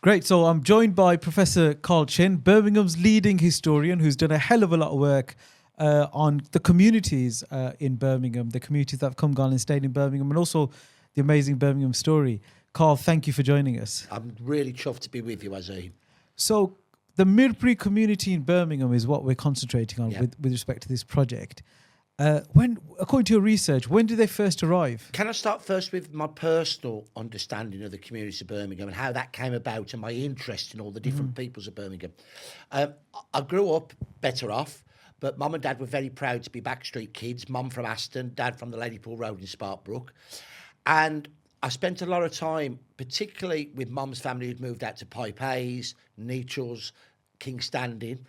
Great. So I'm joined by Professor Carl Chinn, Birmingham's leading historian, who's done a hell of a lot of work on the communities in Birmingham, the communities that have come, gone and stayed in Birmingham, and also the amazing Birmingham story. Carl, thank you for joining us. I'm really chuffed to be with you, Azim. So the Mirpuri community in Birmingham is what we're concentrating on with respect to this project. According to your research, when did they first arrive? Can I start first with my personal understanding of the community of Birmingham and how that came about and my interest in all the different peoples of Birmingham? I grew up better off, but Mum and Dad were very proud to be backstreet kids. Mum from Aston, Dad from the Ladypool Road in Sparkbrook. And I spent a lot of time, particularly with Mum's family who'd moved out to Pipe Hayes, Nechells, King Standing,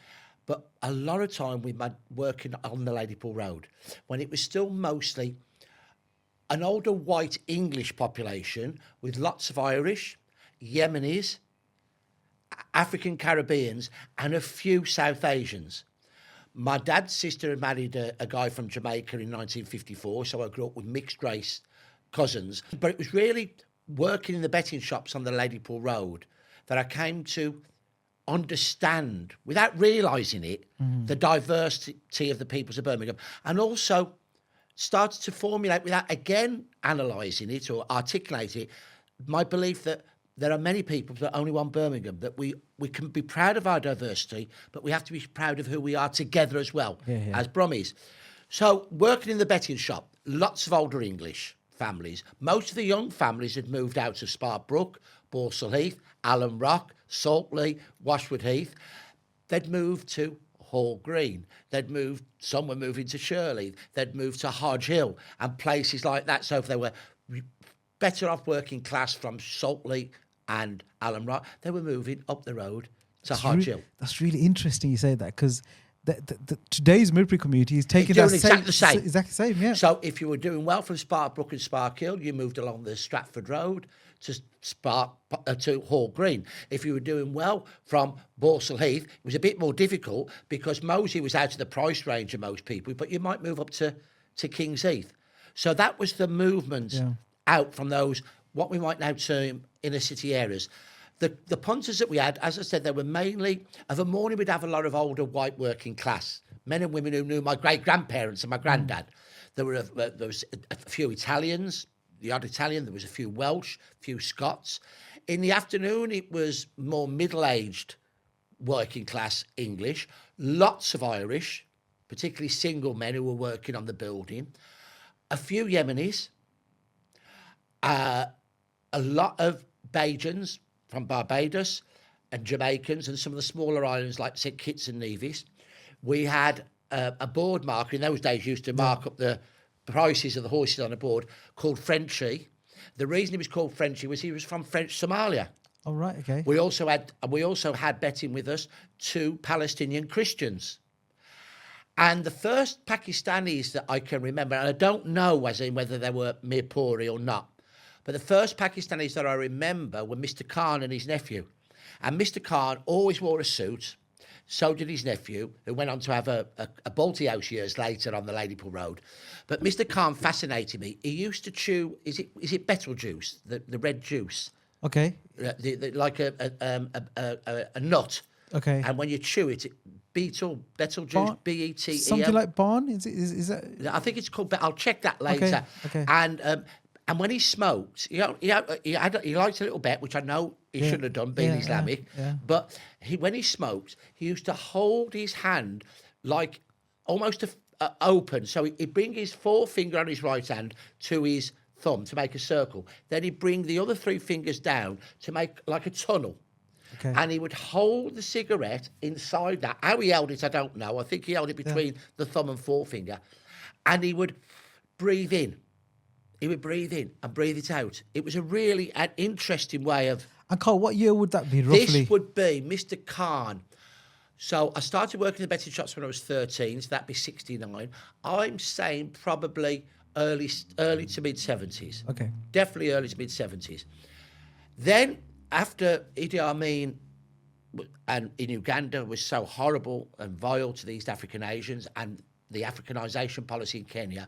but a lot of time with my working on the Ladypool Road when it was still mostly an older white English population with lots of Irish, Yemenis, African Caribbeans, and a few South Asians. My dad's sister had married a guy from Jamaica in 1954, so I grew up with mixed race cousins. But it was really working in the betting shops on the Ladypool Road that I came to understand, without realising it, the diversity of the peoples of Birmingham, and also started to formulate, without again analysing it or articulating it, my belief that there are many people that only want Birmingham, that we can be proud of our diversity, but we have to be proud of who we are together as well, as Brummies. So working in the betting shop, lots of older English families. Most of the young families had moved out of Sparkbrook, Borsall Heath, Allen Rock, Saltley, Washwood Heath. They'd moved to Hall Green. Some were moving to Shirley. They'd moved to Hodge Hill and places like that. So if they were better off working class from Saltley and Allen Rock, they were moving up the road to Hodge Hill. That's really interesting you say that, because today's Mirpuri community is taking that exactly the same. Exactly the same, yeah. So if you were doing well from Sparkbrook and Sparkhill, you moved along the Stratford Road to Hall Green. If you were doing well from Borsall Heath, it was a bit more difficult because Mosey was out of the price range of most people, but you might move up to King's Heath. So that was the movement out from those, what we might now term inner city areas. The punters that we had, as I said, they were mainly, of a morning we'd have a lot of older white working class, men and women who knew my great-grandparents and my granddad. There was a few Italians, the odd Italian, there was a few Welsh, a few Scots. In the afternoon, it was more middle-aged working class English, lots of Irish, particularly single men who were working on the building, a few Yemenis, a lot of Bajans from Barbados and Jamaicans and some of the smaller islands like St Kitts and Nevis. We had a board marker, in those days used to mark up the prices of the horses on a board, called Frenchie. The reason he was called Frenchie was he was from French Somalia. Oh, right, okay. We also had betting with us 2 Palestinian Christians. And the first Pakistanis that I can remember, and I don't know as in whether they were Mirpuri or not, but the first Pakistanis that I remember were Mr. Khan and his nephew. And Mr. Khan always wore a suit. So did his nephew, who went on to have a Balti house years later on the Ladypool Road. But Mr. Khan fascinated me. He used to chew, is it Betelgeuse, the red juice? Okay. Like a nut. Okay. And when you chew it, Betelgeuse, B-E-T-E-L. Something like barn? Is that? I think it's called, I'll check that later. Okay. And when he smoked, he liked a little bet, which I know he shouldn't have done, being Islamic. Yeah. But when he smoked, he used to hold his hand like almost open. So he'd bring his forefinger on his right hand to his thumb to make a circle. Then he'd bring the other 3 fingers down to make like a tunnel. Okay. And he would hold the cigarette inside that. How he held it, I don't know. I think he held it between the thumb and forefinger. And he would breathe in. He would breathe in and breathe it out. It was an interesting way of... And Carl, what year would that be, roughly? This would be Mr. Khan. So I started working in the betting shops when I was 13, so that'd be 69. I'm saying probably early to mid-70s. Okay. Definitely early to mid-70s. Then, after Idi Amin and in Uganda was so horrible and vile to the East African Asians and the Africanisation policy in Kenya,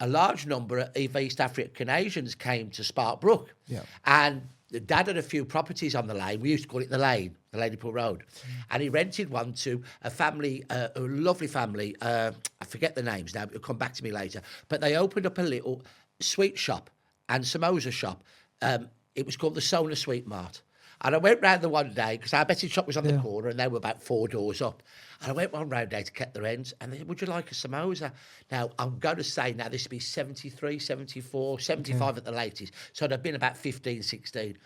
a large number of East African Asians came to Sparkbrook. Yeah. And the dad had a few properties on the lane. We used to call it the lane, the Ladypool Road. And he rented one to a family, a lovely family. I forget the names now, but it'll come back to me later. But they opened up a little sweet shop and samosa shop. It was called the Sona Sweet Mart. And I went round there one day, because our betting shop was on the corner, and they were about 4 doors up. And I went one round there to get their ends, and they said, would you like a samosa? Now, I'm going to say now this would be 73, 74, 75 at the latest. So they've been about 15, 16.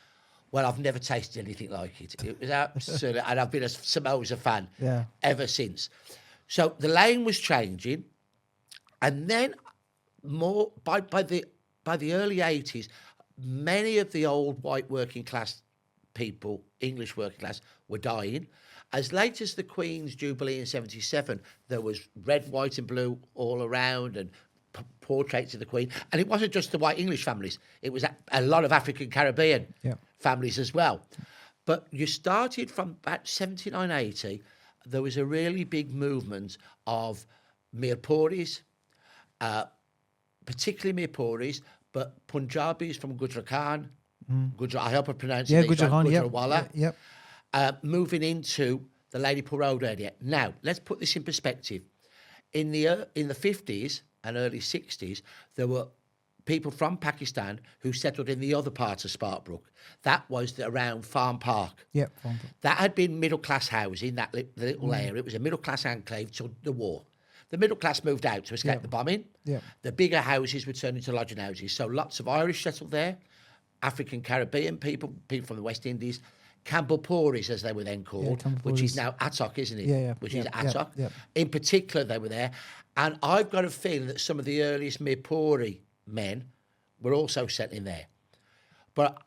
Well, I've never tasted anything like it. It was absolutely, and I've been a samosa fan ever since. So the lane was changing, and then more by the early 80s, many of the old white working class people, English working class, were dying. As late as the Queen's Jubilee in 77, there was red, white and blue all around and portraits of the Queen. And it wasn't just the white English families. It was a lot of African Caribbean families as well. But you started from about 79, 80, there was a really big movement of Mirpuris, particularly Mirpuris, but Punjabis from Gujarat, I hope I pronounced it. Gujarat, moving into the Ladypool Road area. Now, let's put this in perspective. In the 50s and early 60s, there were people from Pakistan who settled in the other part of Sparkbrook. That was around Farm Park. Farm Park. That had been middle-class housing, the little area. It was a middle-class enclave till the war. The middle class moved out to escape the bombing. The bigger houses were turned into lodging houses. So lots of Irish settled there, African Caribbean people from the West Indies, Campbellpuris, as they were then called, which is now Attock, isn't it? Which is Attock. In particular, they were there. And I've got a feeling that some of the earliest Mirpuri men were also sent in there. But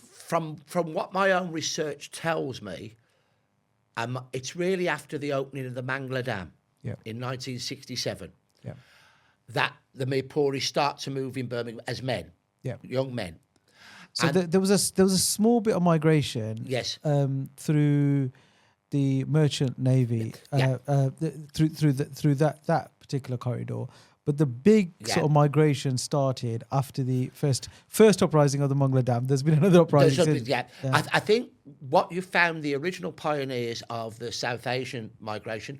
from what my own research tells me, it's really after the opening of the Mangla Dam in 1967 that the Mirpuri start to move in Birmingham as men, young men. So there was a small bit of migration, through the merchant navy, through that particular corridor. But the big sort of migration started after the first uprising of the Mangla Dam. There's been another uprising since. I think what you found, the original pioneers of the South Asian migration,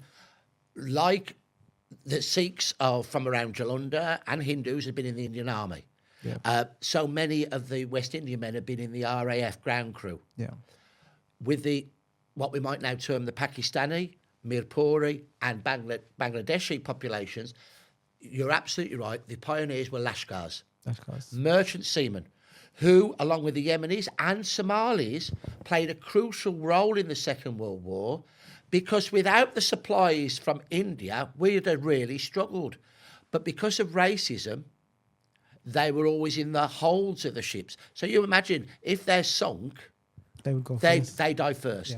like the Sikhs from around Jalandhar and Hindus, had been in the Indian Army. So many of the West Indian men have been in the RAF ground crew. With what we might now term the Pakistani, Mirpuri and Bangladeshi populations, you're absolutely right. The pioneers were Lashkars, merchant seamen, who, along with the Yemenis and Somalis, played a crucial role in the Second World War, because without the supplies from India, we'd have really struggled. But because of racism, they were always in the holds of the ships. So you imagine, if they're sunk, they would go first. They die first.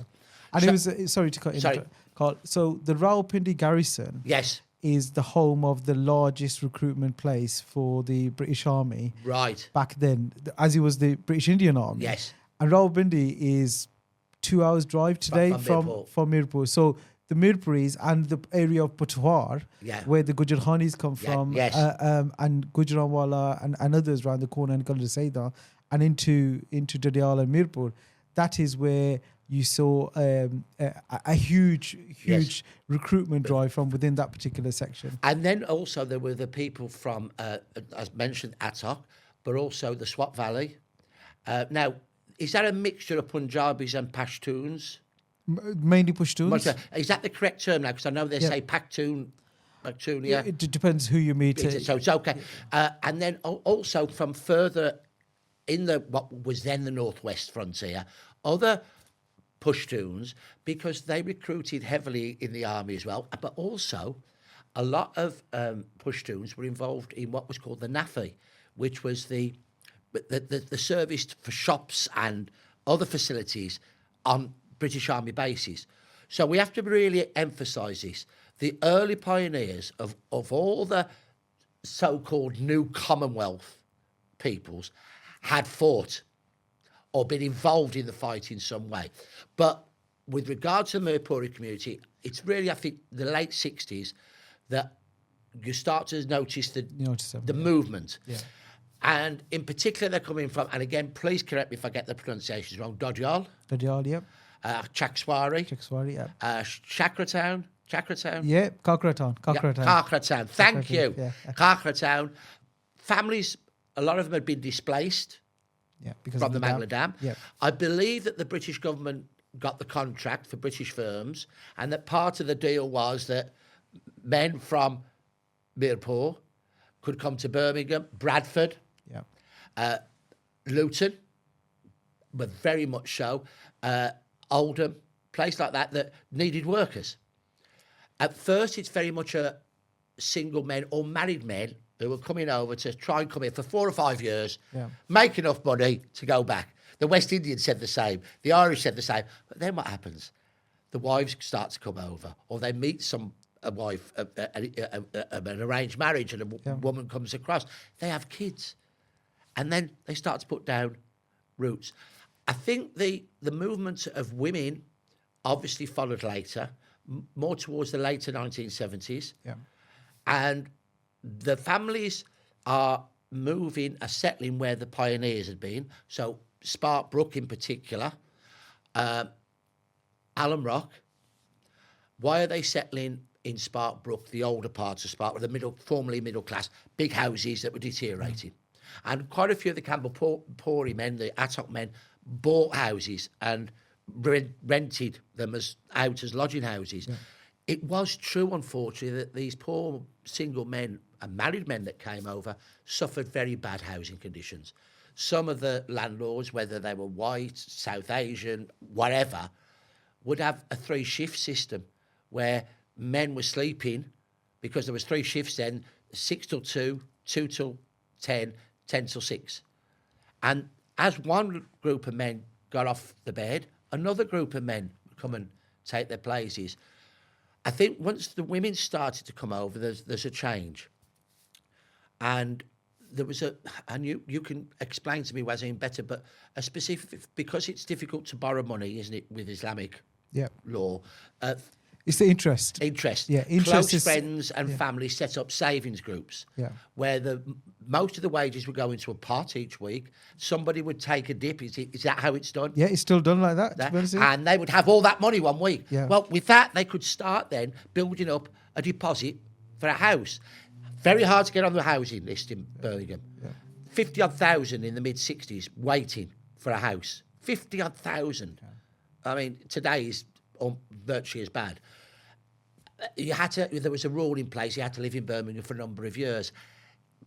And it was, sorry to cut in, Carl. So the Rawalpindi garrison is the home of the largest recruitment place for the British Army. Back then, as it was the British Indian Army. And Rawalpindi is 2 hours drive today from Mirpur. So the Mirpuris and the area of Potwar, where the Gujarhanis come from, and Gujranwala and others around the corner, and Kalra Saida, and into Dadial and Mirpur, that is where you saw a huge recruitment drive from within that particular section. And then also there were the people from, as mentioned, Attock, but also the Swat Valley. Now, is that a mixture of Punjabis and Pashtuns? Mainly Pashtuns. Is that the correct term now? Because I know they say Pakhtoon. It depends who you meet. So it's okay. And then also from further in what was then the northwest frontier, other Pashtuns, because they recruited heavily in the army as well, but also a lot of Pashtuns were involved in what was called the NAFI, which was the service for shops and other facilities on British Army bases. So we have to really emphasise this. The early pioneers of all the so-called new Commonwealth peoples had fought or been involved in the fight in some way. But with regard to the Mirpuri community, it's really, I think, the late 60s that you start to notice the movement. And in particular, they're coming from, and again, please correct me if I get the pronunciations wrong, Dodyal, Dodyal, yep. Chakswari, Chixwari, yep. Chakratown. Yeah, Cochratown. Cochratown. Thank you. Yeah. Cochratown. Families, a lot of them had been displaced Because from of the Mangla Dam. Yeah. I believe that the British government got the contract for British firms, and that part of the deal was that men from Mirpuri could come to Birmingham, Bradford, Luton, but very much so, Oldham, place like that needed workers. At first, it's very much a single men or married men who were coming over to try and come here for 4 or 5 years, make enough money to go back. The West Indians said the same. The Irish said the same. But then what happens? The wives start to come over, or they meet a wife, an arranged marriage, and a woman comes across. They have kids. And then they start to put down roots. I think the movement of women obviously followed later, more towards the later 1970s. Yeah. And the families are settling where the pioneers had been. So Spark Brook in particular, Alum Rock. Why are they settling in Spark Brook, the older parts of Spark, formerly middle class, big houses that were deteriorating? And quite a few of the Campbell Pori men, the Attock men, bought houses and rented them out as lodging houses. Yeah. It was true, unfortunately, that these poor single men and married men that came over suffered very bad housing conditions. Some of the landlords, whether they were white, South Asian, whatever, would have a 3-shift system where men were sleeping, because there was 3 shifts then, 6 till 2, 2 till 10, 10 till 6. And as one group of men got off the bed, another group of men would come and take their places. I think once the women started to come over, there's a change. And there was and you can explain to me, Wazim, better, but a specific, because it's difficult to borrow money, isn't it, with Islamic law? It's the interest. Yeah, interest. Close friends and family set up savings groups where most of the wages would go into a pot each week. Somebody would take a dip. Is that how it's done? Yeah, it's still done like that. And they would have all that money one week. Yeah. Well, with that, they could start then building up a deposit for a house. Very hard to get on the housing list in Birmingham. Yeah. 50-odd thousand in the mid-60s waiting for a house. 50-odd thousand. Yeah. I mean, today is virtually as bad. There was a rule in place, you had to live in Birmingham for a number of years.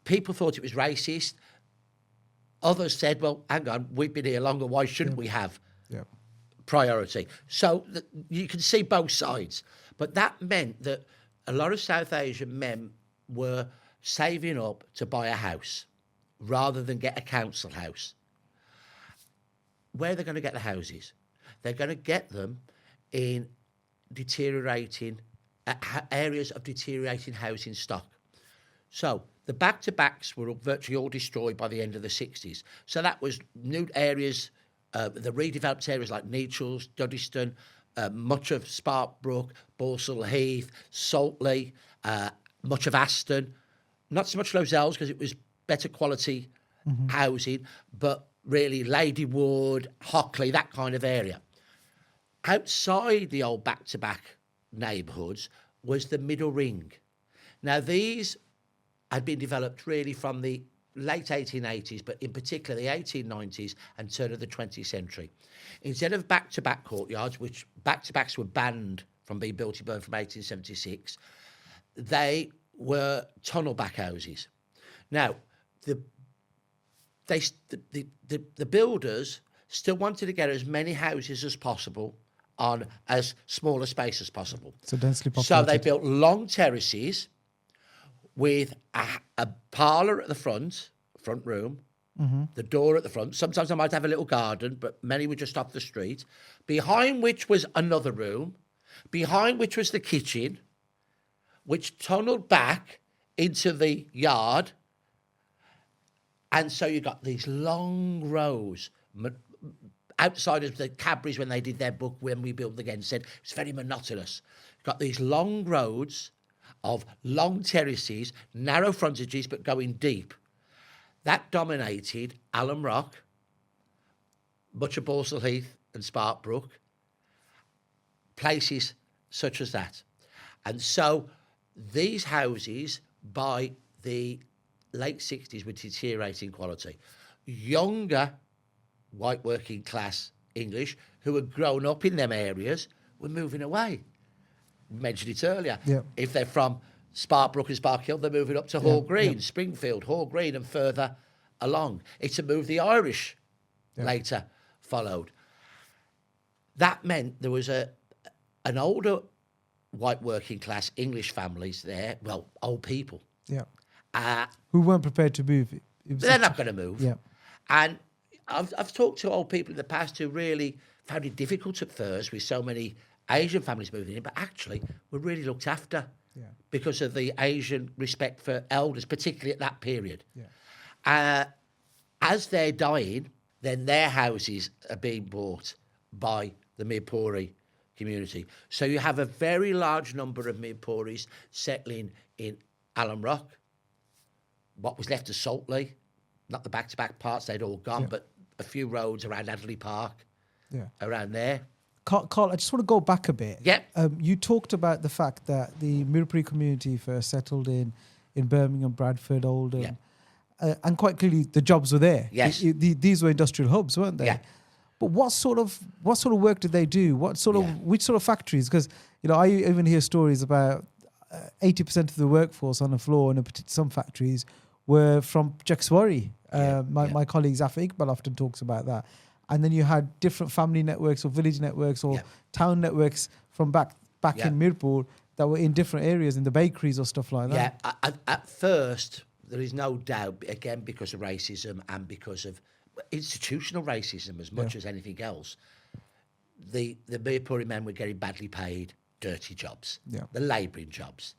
People thought it was racist. Others said, well, hang on, we've been here longer, why shouldn't we have priority? So you can see both sides. But that meant that a lot of South Asian men were saving up to buy a house rather than get a council house. Where are they going to get the houses? They're going to get them in deteriorating areas of deteriorating housing stock. So the back-to-backs were virtually all destroyed by the end of the 60s. So that was new areas, the redeveloped areas like Nechells, Duddeston, much of Spark Brook, Balsall Heath, Saltley, much of Aston. Not so much Lozells because it was better quality housing, but really Ladywood, Hockley, that kind of area. Outside the old back-to-back neighbourhoods was the Middle Ring. Now, these had been developed really from the late 1880s, but in particular the 1890s and turn of the 20th century. Instead of back-to-back courtyards, which back-to-backs were banned from being built in Birmingham from 1876, they were tunnel back houses. Now, the builders still wanted to get as many houses as possible on as small a space as possible. So densely populated. So they built long terraces with a parlour at the front room, the door at the front. Sometimes I might have a little garden, but many were just off the street, behind which was another room, behind which was the kitchen, which tunnelled back into the yard. And so you got these long rows. Outside of the Cadburys, when they did their book, When We Build Again, said it's very monotonous. Got these long roads of long terraces, narrow frontages, but going deep. That dominated Alum Rock, much of Balsall Heath and Sparkbrook, places such as that. And so these houses, by the late 60s, were deteriorating quality. Younger white working class English who had grown up in them areas were moving away. We mentioned it earlier. Yeah. If they're from Sparkbrook and Sparkhill, they're moving up to Hall Green, Springfield, Hall Green, and further along. It's a move the Irish later followed. That meant there was an older white working class English families there, well, old people. Yeah. Who weren't prepared to move. They're not going to move. Yeah. And I've talked to old people in the past who really found it difficult at first with so many Asian families moving in, but actually were really looked after because of the Asian respect for elders, particularly at that period. Yeah. As they're dying, then their houses are being bought by the Mirpuri community. So you have a very large number of Mirpuris settling in Alum Rock, what was left of Saltley, not the back-to-back parts, they'd all gone, but a few roads around Adderley Park, around there. Carl, I just want to go back a bit. Yeah. You talked about the fact that the Mirpuri community first settled in Birmingham, Bradford, Oldham, and quite clearly the jobs were there. Yes. These were industrial hubs, weren't they? Yeah. But what sort of work did they do? Which sort of factories? Because I even hear stories about 80% of the workforce on the floor in some factories were from Jackswari. My colleague Zafar Iqbal often talks about that. And then you had different family networks or village networks or town networks from back in Mirpur that were in different areas in the bakeries or stuff like that. Yeah, at first, there is no doubt, again, because of racism and because of institutional racism as much as anything else, the Mirpuri men were getting badly paid, dirty jobs, the labouring jobs.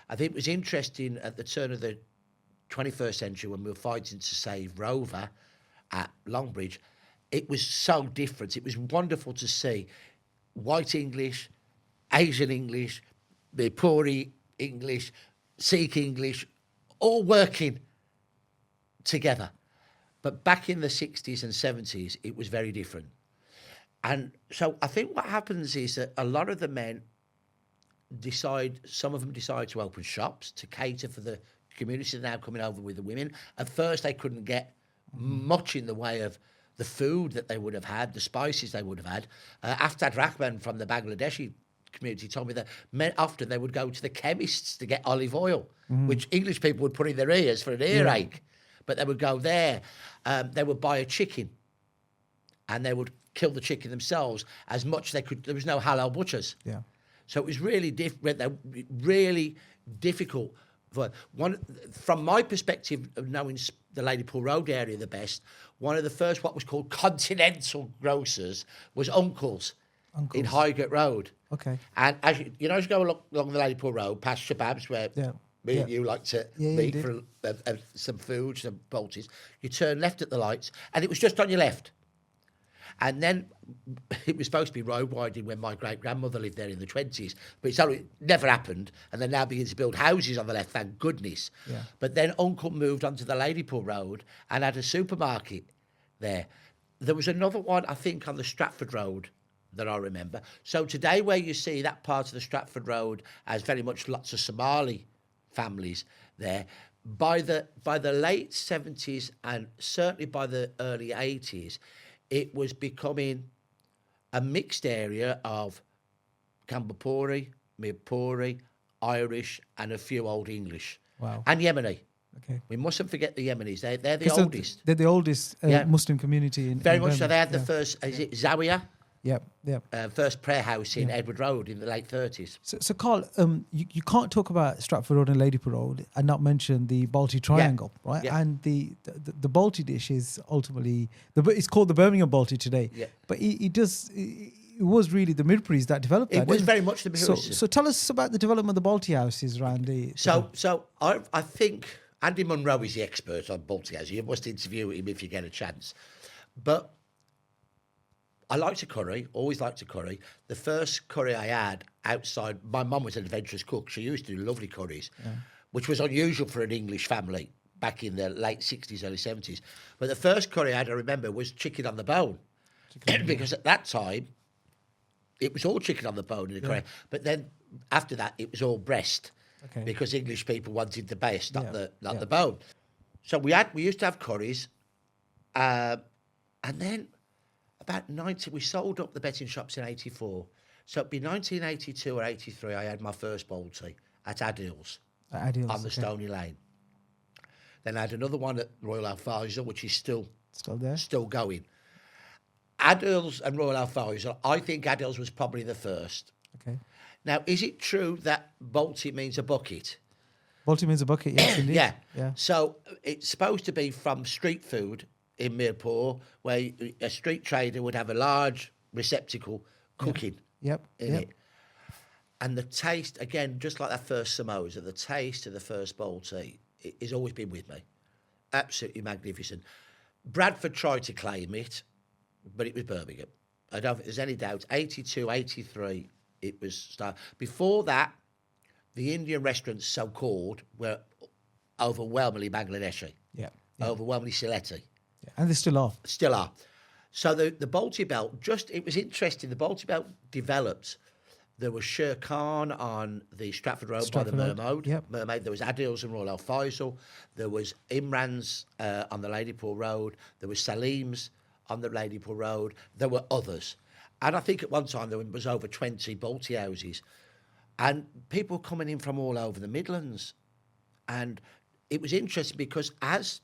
I think it was interesting at the turn of the 21st century when we were fighting to save Rover at Longbridge. It was so different. It was wonderful to see white English, Asian English, Mirpuri English, Sikh English, all working together. But back in the 60s and 70s, it was very different. And so I think what happens is that a lot of the men some of them decide to open shops to cater for the community that are now coming over with the women. At first, they couldn't get much in the way of the food that they would have had, the spices they would have had. Aftad Rahman from the Bangladeshi community told me that often they would go to the chemists to get olive oil, which English people would put in their ears for an earache. But they would go there. They would buy a chicken and they would kill the chicken themselves as much as they could. There was no halal butchers. Yeah. So it was really really difficult. From my perspective of knowing the Ladypool Road area the best, one of the first what was called continental grocers was Uncle's. In Highgate Road. Okay. And as you go along the Ladypool Road, past Shababs, where me and you like to meet for some food, some bolties, you turn left at the lights, and it was just on your left. And then it was supposed to be road widening when my great-grandmother lived there in the 20s, but it never happened, and they're now beginning to build houses on the left, thank goodness. Yeah. But then Uncle moved onto the Ladypool Road and had a supermarket there. There was another one, I think, on the Stratford Road that I remember. So today where you see that part of the Stratford Road as very much lots of Somali families there, by the late 70s and certainly by the early 80s, it was becoming a mixed area of Kambapuri, Mirpuri, Irish, and a few Old English. Wow. And Yemeni. Okay. We mustn't forget the Yemenis. They're the oldest. They're the oldest Muslim community in Very in much so. Birmingham. They had the first, is it Zawiya? Yep. First prayer house in Edward Road in the late 30s. So Carl, you can't talk about Stratford Road and Ladypool Road and not mention the Balti Triangle, right? Yeah. And the Balti dish is ultimately it's called the Birmingham Balti today. Yeah. But it was really the Mirpuris that developed that. It was didn't very much the Mirpuris. So tell us about the development of the Balti houses around the. So I think Andy Munro is the expert on Balti houses. You must interview him if you get a chance. But I liked a curry, always liked a curry. The first curry I had outside, my mum was an adventurous cook. She used to do lovely curries, which was unusual for an English family back in the late 60s, early 70s. But the first curry I had, I remember, was chicken on the bone. Because at that time, it was all chicken on the bone in the curry. But then after that, it was all breast. Okay. Because English people wanted the breast, not Yeah. the bone. So we used to have curries. And then about 90, we sold up the betting shops in 84. So it'd be 1982 or 83, I had my first Balti at Adil's on the Stony Lane. Then I had another one at Royal Al Faisal, which is still there, still going. Adil's and Royal Al Faisal, I think Adil's was probably the first. Okay. Now, is it true that Balti means a bucket? Balti means a bucket, yes, indeed. Yeah. So it's supposed to be from street food in Mirpuri, where a street trader would have a large receptacle cooking in it. And the taste, again, just like that first samosa, the taste of the first Balti has always been with me. Absolutely magnificent. Bradford tried to claim it, but it was Birmingham. I don't think there's any doubt. 82, 83, it was started. Before that, the Indian restaurants, so-called, were overwhelmingly Bangladeshi. Overwhelmingly Sylheti. Yeah. And they still are. Still are. So the Balti Belt, it was interesting. The Balti Belt developed. There was Sher Khan on the Stratford Road by the Mermaid. There was Adil's and Royal Al Faisal. There was Imran's on the Ladypool Road. There was Salim's on the Ladypool Road. There were others. And I think at one time there was over 20 Balti houses. And people were coming in from all over the Midlands. And it was interesting because as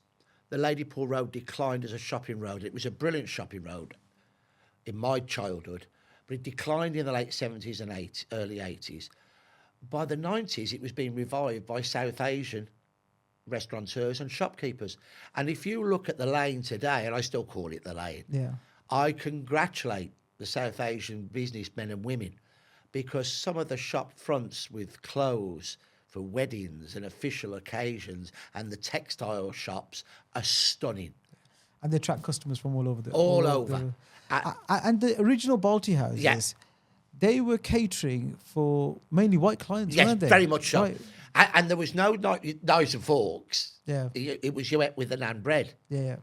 the Ladypool Road declined as a shopping road, it was a brilliant shopping road in my childhood, but it declined in the late 70s and early 80s. By the 90s, it was being revived by South Asian restaurateurs and shopkeepers. And if you look at the lane today, and I still call it the lane, I congratulate the South Asian businessmen and women, because some of the shop fronts with clothes for weddings and official occasions and the textile shops are stunning. And they attract customers from all over. All over. And the original Balti houses, they were catering for mainly white clients, weren't they? Yes, very much so. Right. And there was no knives and forks. Yeah. It was you ate with the naan bread. Yeah.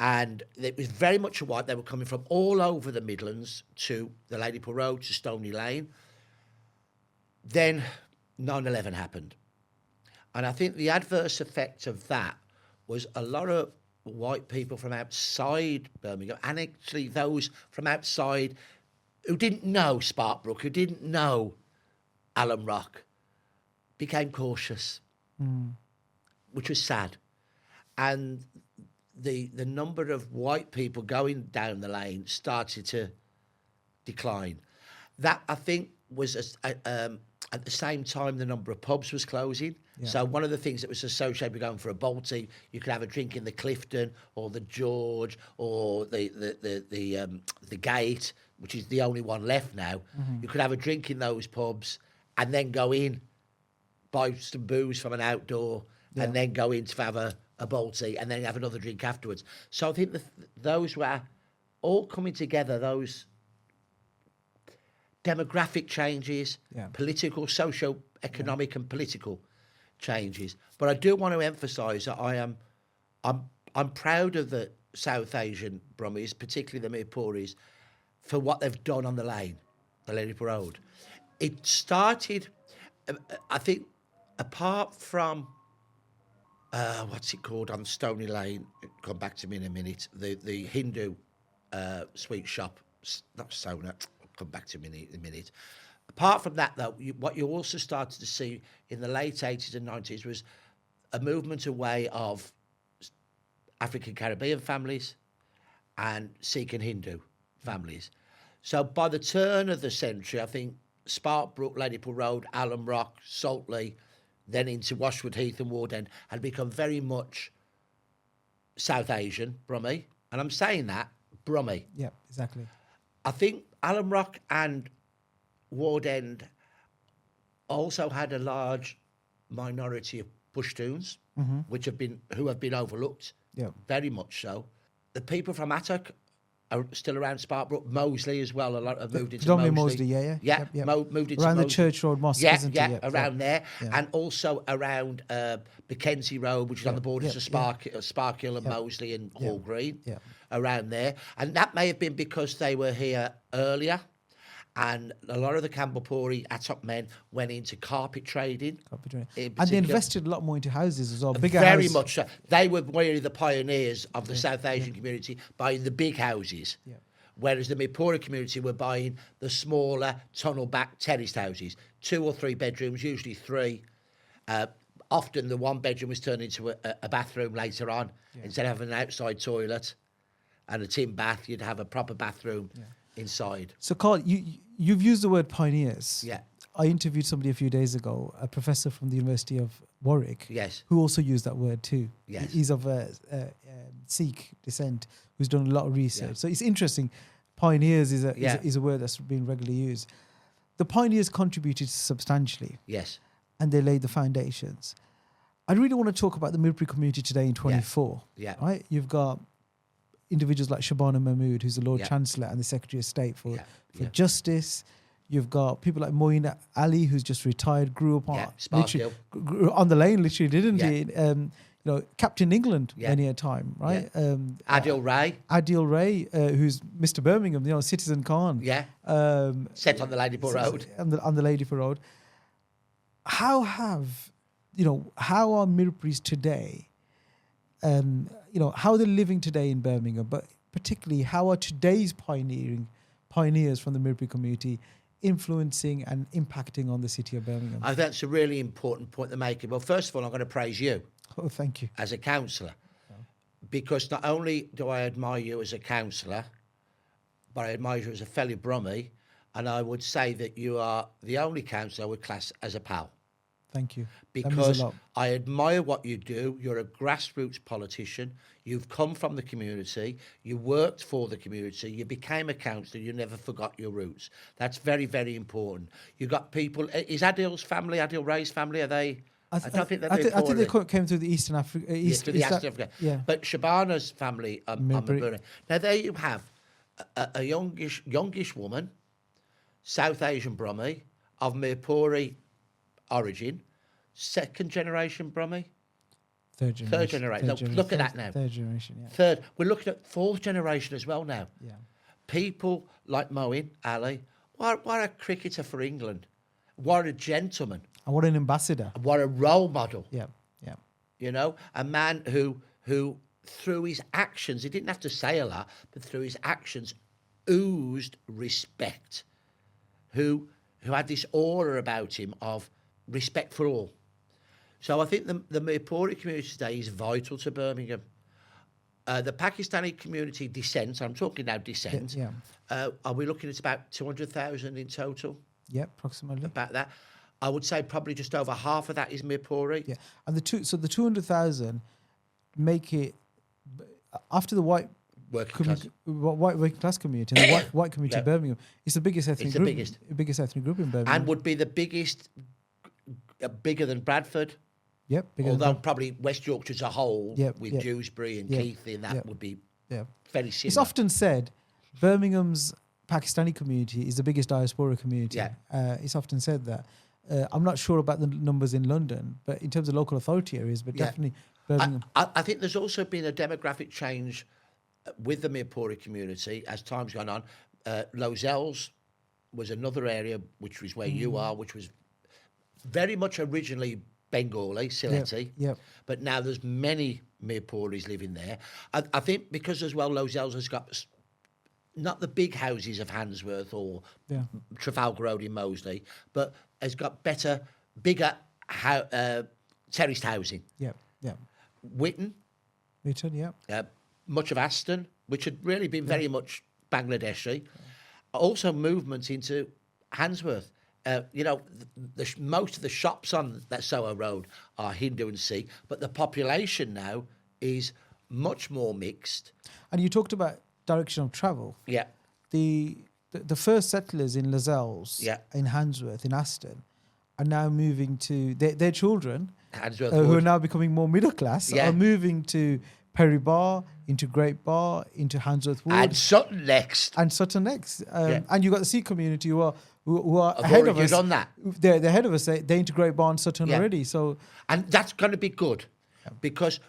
And it was very much a white. They were coming from all over the Midlands to the Ladypool Road, to Stony Lane. Then 9/11 happened. And I think the adverse effect of that was a lot of white people from outside Birmingham, and actually those from outside who didn't know Sparkbrook, who didn't know Alum Rock, became cautious, which was sad. And the number of white people going down the lane started to decline. That, I think, was at the same time the number of pubs was closing. Yeah. So one of the things that was associated with going for a Balti, you could have a drink in the Clifton or the George or the Gate, which is the only one left now. You could have a drink in those pubs and then go in, buy some booze from an outdoor, and then go in to have a Balti and then have another drink afterwards. So I think those were all coming together, those demographic changes, political, socio-economic and political changes. But I do want to emphasise that I'm proud of the South Asian Brummies, particularly the Mirpuris, for what they've done on the lane, the Ladypool Road. It started, I think, apart from what's it called on Stony Lane? Come back to me in a minute. The Hindu sweet shop, not Sona. Come back to me in a minute. Apart from that, though, what you also started to see in the late 80s and 90s was a movement away of African Caribbean families and Sikh and Hindu families. So by the turn of the century, I think Sparkbrook, Ladypool Road, Alum Rock, Saltley, then into Washwood Heath and Ward End had become very much South Asian, Brummie. And I'm saying that, Brummie. Yeah, exactly. I think Alum Rock and Ward End also had a large minority of Pashtuns, who have been overlooked, very much so. The people from Attock are still around Sparkbrook. Moseley as well. A lot have moved into Predominantly Moseley. Moseley, yeah. Moved into Around the Moseley. Church Road Mosque, Yeah, isn't yeah, it? around there, Yeah. and also around Mackenzie Road, which is on the borders of Sparkhill and Moseley and Hall Green. Yeah. Around there, and that may have been because they were here earlier. And a lot of the Campbellpuri Attock men went into carpet trading. And they particular. invested a lot more into houses as well. Bigger Very houses. much so. They were really the pioneers of the South Asian community buying the big houses. Yeah. Whereas the Mirpuri community were buying the smaller tunnel back terraced houses, 2 or 3 bedrooms, usually 3. Often the 1 bedroom was turned into a bathroom later on. Instead of having an outside toilet and a tin bath, you'd have a proper bathroom inside. So, Carl, you've used the word pioneers. Yeah. I interviewed somebody a few days ago, a professor from the University of Warwick, Yes. who also used that word too. Yes. He's of Sikh descent, who's done a lot of research. Yeah. So it's interesting. Pioneers is a word that's been regularly used. The pioneers contributed substantially, Yes. and they laid the foundations. I really want to talk about the Mirpuri community today in 24. Yeah. Right? You've got individuals like Shabana Mahmood, who's the Lord Yeah. Chancellor and the Secretary of State for Yeah. Justice. You've got people like Moeen Ali, who's just retired, grew up on Sparkhill. grew on the lane, literally, didn't Yeah. he? Captain England Yeah. many a time, right? Adil Ray. Adil Ray, who's Mr. Birmingham, Citizen Khan. Yeah. Set on the Ladybour Road. On the Ladybour Road. How are Mirpuris today? How are they living today in Birmingham? But particularly, how are today's pioneers from the Mirpuri community influencing and impacting on the city of Birmingham? I think that's a really important point to make. Well, first of all, I'm going to praise you Oh, thank you. as a councillor, because not only do I admire you as a councillor, but I admire you as a fellow Brummie, and I would say that you are the only councillor I would class as a pal. Thank you. That means Because a lot. I admire what you do. You're a grassroots politician. You've come from the community. You worked for the community. You became a councillor. You never forgot your roots. That's very, very important. You got people. Is Adil's family, Adil Ray's family? Are they? I don't think that I think they came through the Eastern Africa. through the East Africa. Yeah. But Shabana's family are Mirpuri. Now there you have a youngish woman, South Asian Brummie of Mirpuri origin, 2nd generation Brummie. Third generation. Look at that now. Third generation, yeah. Third, we're looking at 4th generation as well now. Yeah. People like Moeen Ali, what a cricketer for England. What a gentleman. And what an ambassador. What a role model. Yeah, yeah. A man who through his actions, he didn't have to say a lot, but through his actions oozed respect. Who had this aura about him of respect for all. So I think the Mirpuri community today is vital to Birmingham. The Pakistani community descent, I'm talking now descent, are we looking at about 200,000 in total? Yeah, approximately. About that. I would say probably just over half of that is Mirpuri. Yeah, and the 200,000 make it after the white working class community and the white community in Birmingham. It's the biggest ethnic group. Biggest ethnic group in Birmingham, and would be the biggest, bigger than Bradford. Yep. Although probably West Yorkshire as a whole, with Dewsbury and Keighley, and that would be very similar. It's often said Birmingham's Pakistani community is the biggest diaspora community. Yeah. It's often said that. I'm not sure about the numbers in London, but in terms of local authority areas, but definitely Birmingham. I think there's also been a demographic change with the Mirpuri community as time's gone on. Lozells was another area, which was where you are, which was very much originally Bengali, Sylheti. But now there's many Mirpuris living there. I think because as well Lozells has got not the big houses of Handsworth or Trafalgar Road in Moseley, but has got bigger terraced housing. Whitton, much of Aston, which had really been very much Bangladeshi. Also movements into Handsworth. Most of the shops on that Soho Road are Hindu and Sikh, but the population now is much more mixed. And you talked about direction of travel. Yeah. The first settlers in Lozells, in Handsworth, in Aston, are now moving to their children, who are now becoming more middle class, are moving to Perry Bar, into Great Bar, into Handsworth Wood, And Sutton next. and Sutton next. Yeah. And you got the Sikh community who are I've ahead of already us. done that. They're ahead of us. They integrate Bar and Sutton Yeah. already. So And that's going to be good because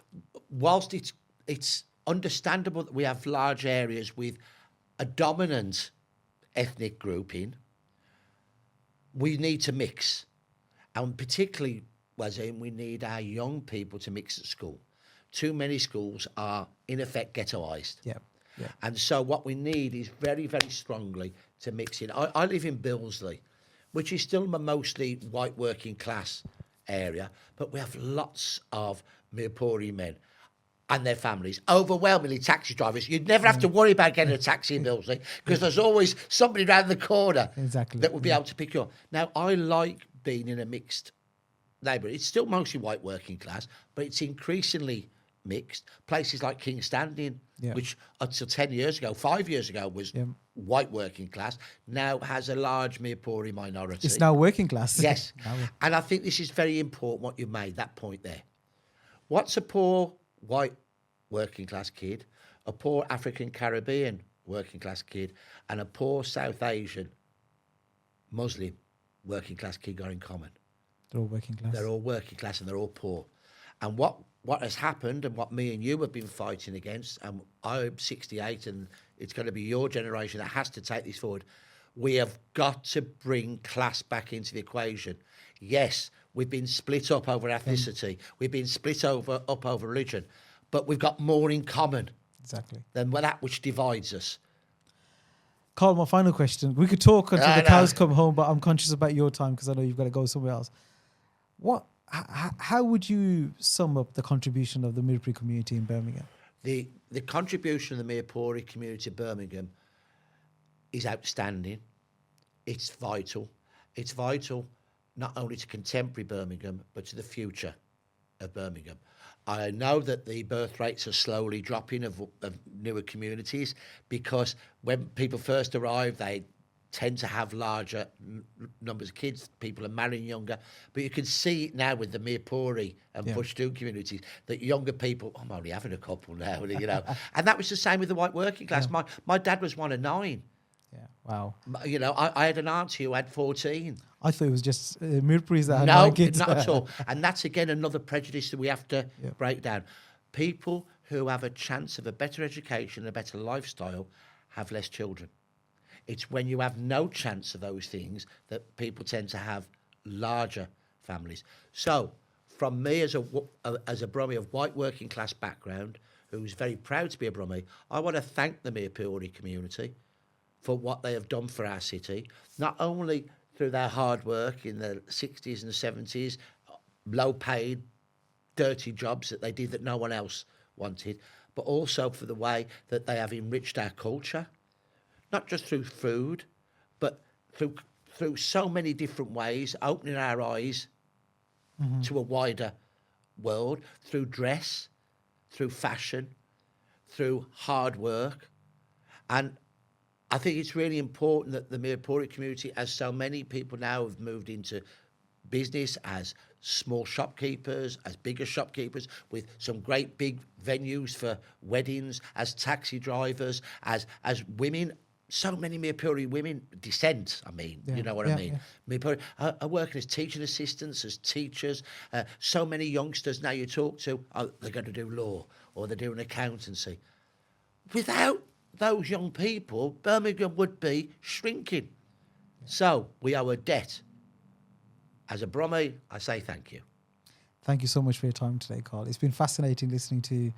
whilst it's understandable that we have large areas with a dominant ethnic grouping, we need to mix. And particularly, Wazim, we need our young people to mix at school. Too many schools are, in effect, ghettoised. yeah. And so what we need is very, very strongly to mix in. I live in Billesley, which is still a mostly white working class area, but we have lots of Mirpuri men and their families, overwhelmingly taxi drivers. You'd never have to worry about getting a taxi in Billesley because there's always somebody around the corner Exactly. that will be able to pick you up. Now, I like being in a mixed neighbourhood. It's still mostly white working class, but it's increasingly mixed. Places like King's Standing, Yeah. which until 10 years ago, 5 years ago, was white working class, now has a large Mirpuri minority. It's now working class. Yes. Now- And I think this is very important what you made, that point there. What's a poor white working class kid, a poor African Caribbean working class kid, and a poor South Asian Muslim working class kid got in common? They're all working class. They're all working class and they're all poor. And what has happened and what me and you have been fighting against, and I'm 68 and it's going to be your generation that has to take this forward, we have got to bring class back into the equation. Yes, we've been split up over ethnicity. We've been split up over religion, but we've got more in common Exactly. than that which divides us. Carl, my final question. We could talk until I the know. cows come home, but I'm conscious about your time because I know you've got to go somewhere else. How would you sum up the contribution of the Mirpuri community in Birmingham? The contribution of the Mirpuri community of Birmingham is outstanding. It's vital. It's vital not only to contemporary Birmingham, but to the future of Birmingham. I know that the birth rates are slowly dropping of newer communities because when people first arrive, they tend to have larger numbers of kids. People are marrying younger. But you can see it now with the Mirpuri and Pushtun communities that younger people, I'm only having a couple now, you know. And that was the same with the white working class. My dad was one of 9. Yeah. Wow. You know, I had an aunt who had 14. I thought it was just Mirpuris that had No, 9 kids. not at all. And that's, again, another prejudice that we have to Yeah. break down. People who have a chance of a better education, a better lifestyle, have less children. It's when you have no chance of those things that people tend to have larger families. So, from me as a Brummie of white working class background, who's very proud to be a Brummie, I want to thank the Mirpuri community for what they have done for our city, not only through their hard work in the 60s and the 70s, low-paid, dirty jobs that they did that no one else wanted, but also for the way that they have enriched our culture, not just through food, but through so many different ways, opening our eyes to a wider world, through dress, through fashion, through hard work. And I think it's really important that the Mirpuri community, as so many people now have moved into business as small shopkeepers, as bigger shopkeepers, with some great big venues for weddings, as taxi drivers, as women. So many Mirpuri women, descent, I mean, you know what I mean? Mirpuri are working as teaching assistants, as teachers. So many youngsters now you talk to, they're going to do law or they're doing accountancy. Without those young people, Birmingham would be shrinking. So we owe a debt. As a Brummie, I say thank you. Thank you so much for your time today, Carl. It's been fascinating listening to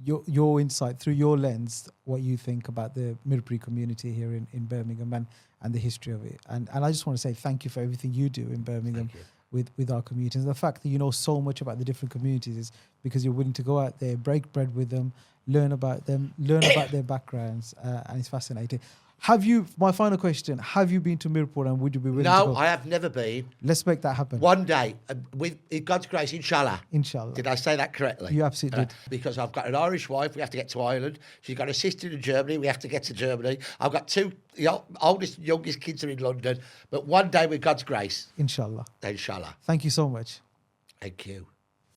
your insight through your lens, what you think about the Mirpuri community here in Birmingham and the history of it. And I just want to say thank you for everything you do in Birmingham with our communities. And the fact that you know so much about the different communities is because you're willing to go out there, break bread with them, learn about them, learn about their backgrounds, and it's fascinating. My final question, have you been to Mirpur and would you be willing to go? No, I have never been. Let's make that happen. One day, with in God's grace, inshallah. Inshallah. Did I say that correctly? You absolutely did. Because I've got an Irish wife, we have to get to Ireland. She's got a sister in Germany, we have to get to Germany. I've got 2, the oldest and youngest kids are in London. But one day, with God's grace, Inshallah. inshallah. Thank you so much. Thank you.